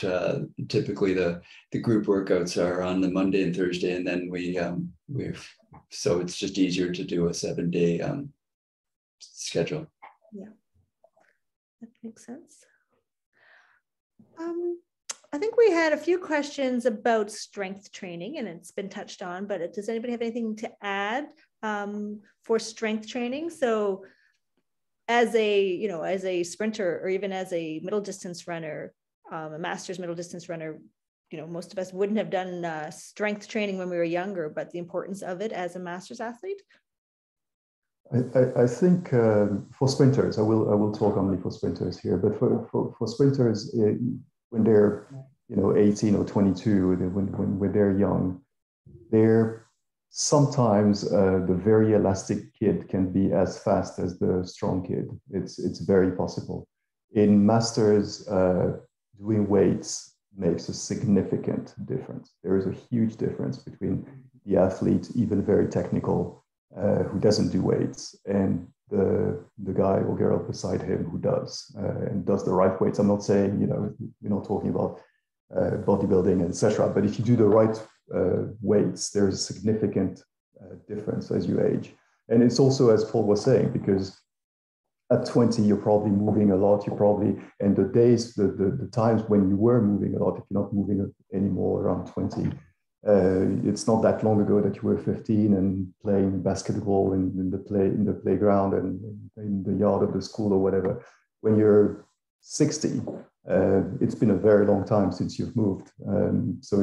typically the group workouts are on the Monday and Thursday, and then so it's just easier to do a 7-day schedule. Yeah, that makes sense. I think we had a few questions about strength training, and it's been touched on, but does anybody have anything to add for strength training? So as a sprinter, or even as a middle distance runner, a master's middle distance runner, most of us wouldn't have done strength training when we were younger, but the importance of it as a master's athlete? I think for sprinters, I will talk only for sprinters here, but for sprinters, when they're 18 or 22, when they're young, they're sometimes the very elastic kid can be as fast as the strong kid. It's very possible. In masters, doing weights makes a significant difference. There is a huge difference between the athlete, even very technical, who doesn't do weights, and the guy or girl beside him who does, and does the right weights. I'm not saying, we're not talking about bodybuilding, etc. But if you do the right weights, there's a significant difference as you age. And it's also, as Paul was saying, because at 20, you're probably moving a lot. And the times when you were moving a lot, if you're not moving anymore around 20, it's not that long ago that you were 15 and playing basketball in the playground and in the yard of the school or whatever. When you're 60, it's been a very long time since you've moved. So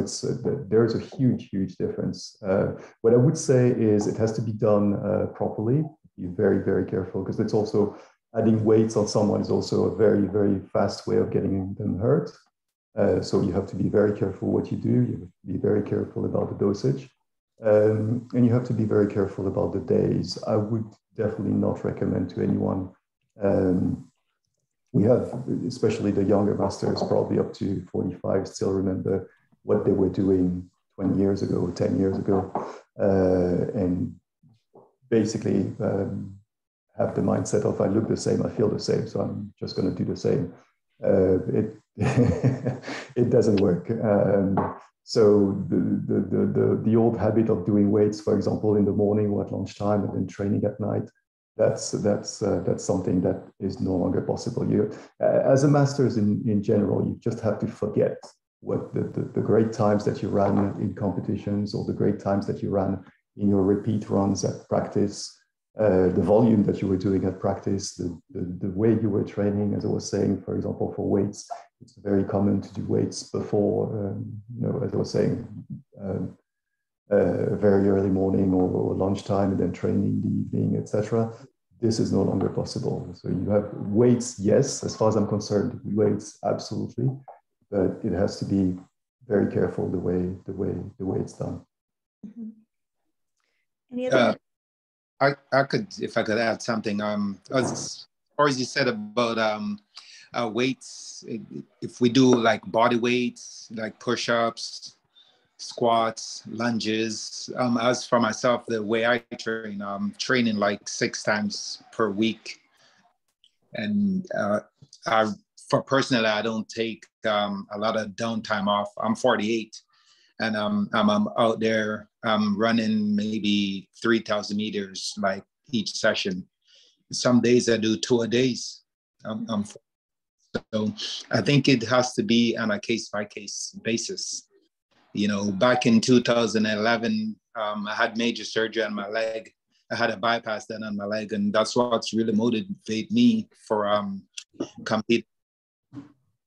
there's a huge difference. What I would say is it has to be done properly. Be very, very careful, because it's also adding weights on someone is also a very, very fast way of getting them hurt. So you have to be very careful what you do. You have to be very careful about the dosage. And you have to be very careful about the days. I would definitely not recommend to anyone. We have, especially the younger masters, probably up to 45, still remember what they were doing 20 years ago, 10 years ago, and basically have the mindset of, I look the same, I feel the same, so I'm just going to do the same. It doesn't work. So the old habit of doing weights, for example, in the morning or at lunchtime and then training at night, that's something that is no longer possible. As a masters in general, you just have to forget what the great times that you ran in competitions, or the great times that you ran in your repeat runs at practice, the volume that you were doing at practice, the way you were training. As I was saying, for example, for weights, it's very common to do weights before, as I was saying, very early morning or lunchtime, and then training in the evening, etc. This is no longer possible. So you have weights, yes, as far as I'm concerned, weights, absolutely, but it has to be very careful the way it's done. Mm-hmm. Any other? I could, if I could add something. As far as you said about weights, if we do like body weights, like push-ups, squats, lunges. As for myself, the way I train, I'm training like 6 times per week. And for personally, I don't take a lot of downtime off. I'm 48 and I'm out there running maybe 3,000 meters like each session. Some days I do 2 a days. So I think it has to be on a case-by-case basis. Back in 2011, I had major surgery on my leg. I had a bypass done on my leg, and that's what's really motivated me for competing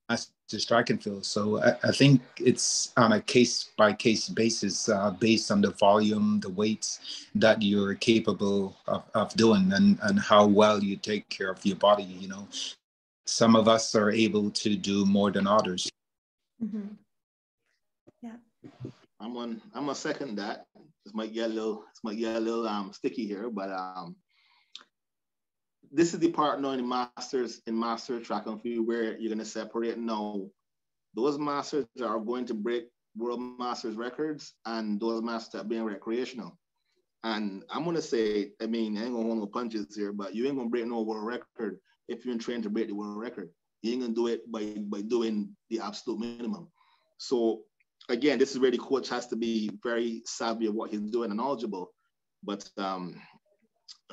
as track and field. So I think it's on a case-by-case basis, based on the volume, the weights that you're capable of doing, and how well you take care of your body. You know, some of us are able to do more than others. Mm-hmm. Yeah, I'm gonna second that. This might get a little sticky here, but this is the part now in master track and field where you're gonna separate now those masters that are going to break world masters records and those masters that are being recreational. And I'm gonna say, I mean, I ain't gonna hold no punches here, but you ain't gonna break no world record if you're trained to break the world record. You ain't gonna do it by doing the absolute minimum. So again, this is where the coach has to be very savvy of what he's doing and knowledgeable. But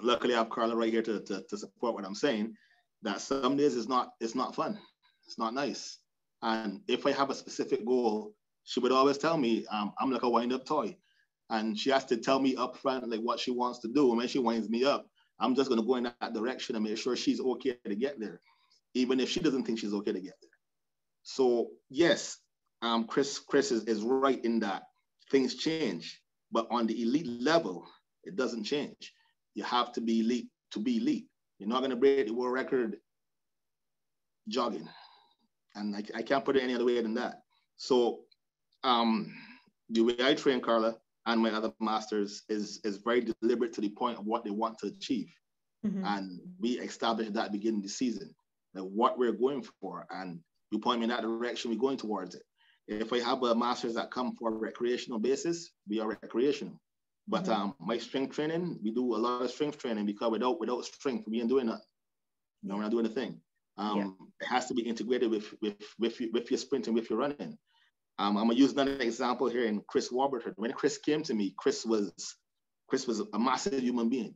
luckily, I have Carla right here to support what I'm saying. That some days it's not fun, it's not nice. And if I have a specific goal, she would always tell me, I'm like a wind-up toy, and she has to tell me up front like what she wants to do. And when she winds me up, I'm just gonna go in that direction and make sure she's okay to get there, even if she doesn't think she's okay to get there. So yes. Chris is right in that things change, but on the elite level, it doesn't change. You have to be elite to be elite. You're not going to break the world record jogging, and I can't put it any other way than that. So the way I train Carla and my other masters is very deliberate to the point of what they want to achieve, and we established that beginning of the season, like what we're going for, and you point me in that direction, we're going towards it. If I have masters that come for a recreational basis, we are recreational. But my strength training, we do a lot of strength training, because without strength, we ain't doing that. No, we're not doing a thing. It has to be integrated with your sprinting, with your running. I'm gonna use another example here in Chris Warburton. When Chris came to me, Chris was a massive human being,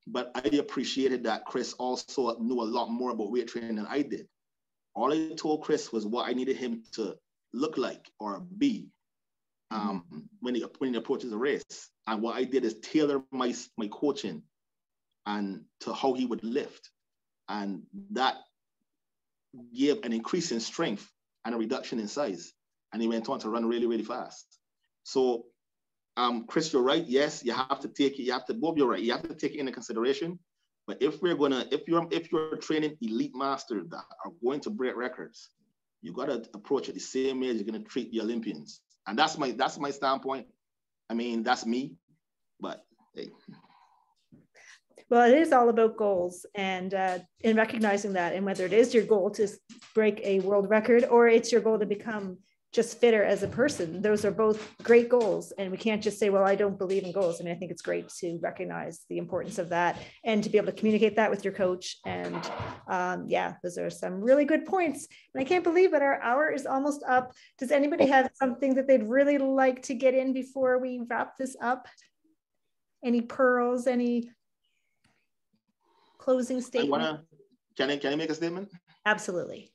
but I appreciated that Chris also knew a lot more about weight training than I did. All I told Chris was what I needed him to look like or be when he approaches a race. And what I did is tailor my coaching and to how he would lift. And that gave an increase in strength and a reduction in size. And he went on to run really, really fast. So Chris, you're right. Yes, you have to take it. You have to, Bob, you're right. You have to take it into consideration. But if you're training elite masters that are going to break records, you got to approach it the same way as you're going to treat the Olympians. And that's my standpoint. I mean, that's me, but hey. Well, it is all about goals, and in recognizing that, and whether it is your goal to break a world record or it's your goal to become just fitter as a person, those are both great goals. And we can't just say, well, I don't believe in goals. I mean, I think it's great to recognize the importance of that and to be able to communicate that with your coach. And yeah, those are some really good points. And I can't believe that our hour is almost up. Does anybody have something that they'd really like to get in before we wrap this up? Any pearls, any closing statement? Can I make a statement? Absolutely.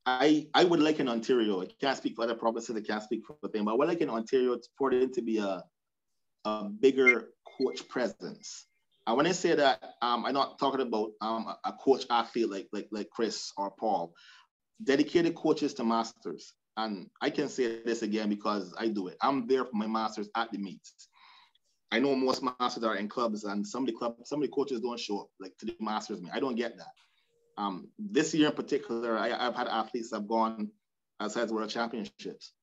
I would like in Ontario, I can't speak for other provinces, I can't speak for the thing, but I would like in Ontario for there to be a bigger coach presence. And when I say that, I'm not talking about a coach athlete like Chris or Paul, dedicated coaches to masters. And I can say this again because I do it. I'm there for my masters at the meets. I know most masters are in clubs, and some of the coaches don't show up like to the masters meet. I don't get that. This year in particular, I've had athletes that have gone outside the world championships,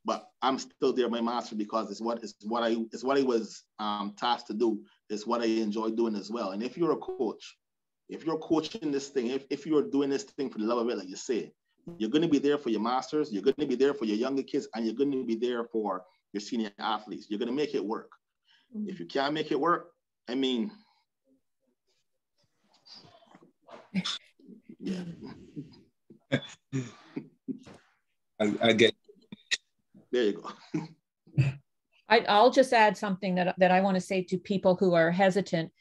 but I'm still there, my master, because it's what I was tasked to do. It's what I enjoy doing as well. And if you're a coach, if you're coaching this thing, if you're doing this thing for the love of it, like you say, you're going to be there for your masters, you're going to be there for your younger kids, and you're going to be there for your senior athletes. You're going to make it work. Mm-hmm. If you can't make it work, I mean, yeah. I get. There you go. I'll just add something that I want to say to people who are hesitant.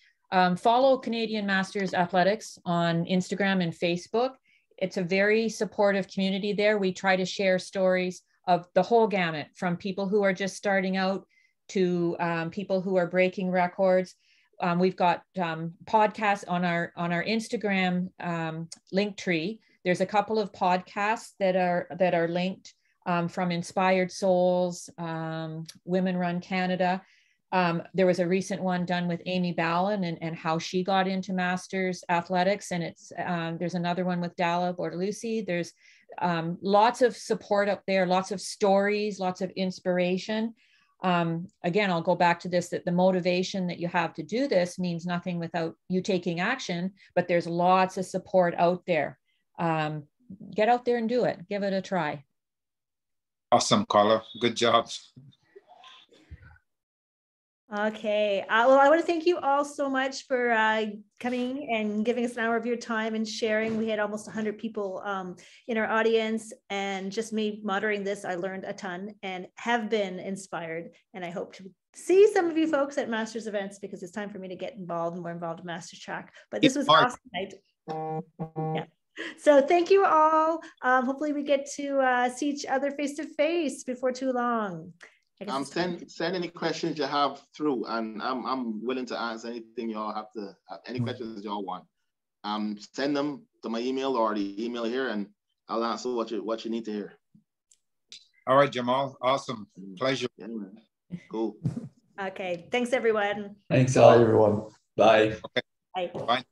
Follow Canadian Masters Athletics on Instagram and Facebook. It's a very supportive community there. We try to share stories of the whole gamut, from people who are just starting out to people who are breaking records. We've got podcasts on our Instagram link tree. There's a couple of podcasts that are linked from Inspired Souls, Women Run Canada. There was a recent one done with Amy Ballin and how she got into Masters Athletics, and there's another one with Dalla Bortolucci. There's lots of support up there, lots of stories, lots of inspiration. Again, I'll go back to this, that the motivation that you have to do this means nothing without you taking action, but there's lots of support out there. Get out there and do it. Give it a try. Awesome, Carla. Good job. Okay. Well, I want to thank you all so much for coming and giving us an hour of your time and sharing. We had almost 100 people in our audience, and just me moderating this, I learned a ton and have been inspired. And I hope to see some of you folks at Masters events, because it's time for me to get involved and more involved in Masters Track. But this was awesome night. Yeah. So thank you all. Hopefully we get to see each other face to face before too long. Send any questions you have through, and I'm willing to answer anything y'all have to, any questions y'all want. Send them to my email or the email here, and I'll answer what you need to hear. All right, Jamal. Awesome. Pleasure. Yeah, cool. Okay. Thanks, everyone. Thanks all. Bye, everyone. Bye. Okay. Bye. Bye.